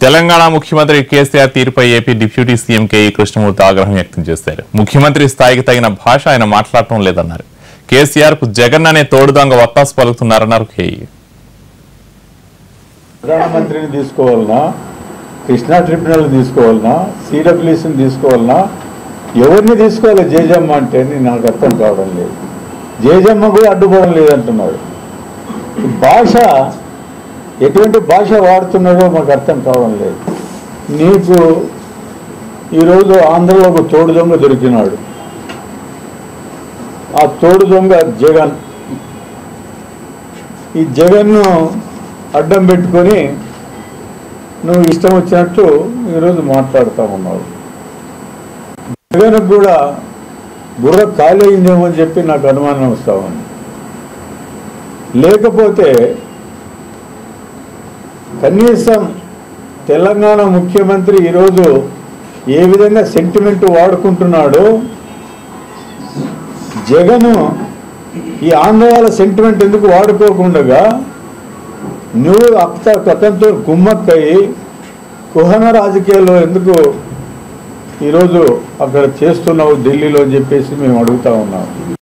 తెలంగాణ ముఖ్యమంత్రి కేసీఆర్ తీరుపై AP deputy CM KE Krishnamurthy ఆగ్రహం వ్యక్తం చేశారు. ముఖ్యమంత్రి స్థాయికి తగిన భాష ఆయన మాట్లాడటం లేదన్నారు. కేసీఆర్ కు జగన్ అనే తోడుదొంగ వత్తాసు పలుకుతున్నారన్నారు కేఈ. ప్రధానమంత్రిని తీసుకోవాలన్నా, కృష్ణా ట్రిబ్యునల్ తీసుకోవాలన్నా, సిడబ్ల్యూసీని తీసుకోవాలన్నా, ఎవరిని తీసుకోవాలి జేజమ్మ అంటే నాకు అర్థం కావడం లేదు. జేజమ్మ కూడా అడ్డుపడడం లేదంటున్నాడు. భాష ఎటువంటి భాష వాడుతున్నాడో మాకు అర్థం కావడం లేదు. నీకు ఈరోజు ఆంధ్రలో ఒక తోడు దొంగ దొరికినాడు. ఆ తోడు దొంగ జగన్. ఈ జగన్ను అడ్డం పెట్టుకొని నువ్వు ఇష్టం వచ్చినట్టు ఈరోజు మాట్లాడుతూ ఉన్నావు. జగన్కు కూడా బుర్ర ఖాళీ అయిందేమో అని చెప్పి నాకు అనుమానం వస్తూ ఉంది. లేకపోతే కనీసం తెలంగాణ ముఖ్యమంత్రి ఈరోజు ఏ విధంగా సెంటిమెంట్ వాడుకుంటున్నాడో, జగన్ ఈ ఆంధ్రాల సెంటిమెంట్ ఎందుకు వాడుకోకుండా నువ్వు అతనితో గుమ్మక్కయి కుహన రాజకీయాల్లో ఎందుకు ఈరోజు అక్కడ చేస్తున్నావు ఢిల్లీలో అని చెప్పేసి మేము అడుగుతా ఉన్నాం.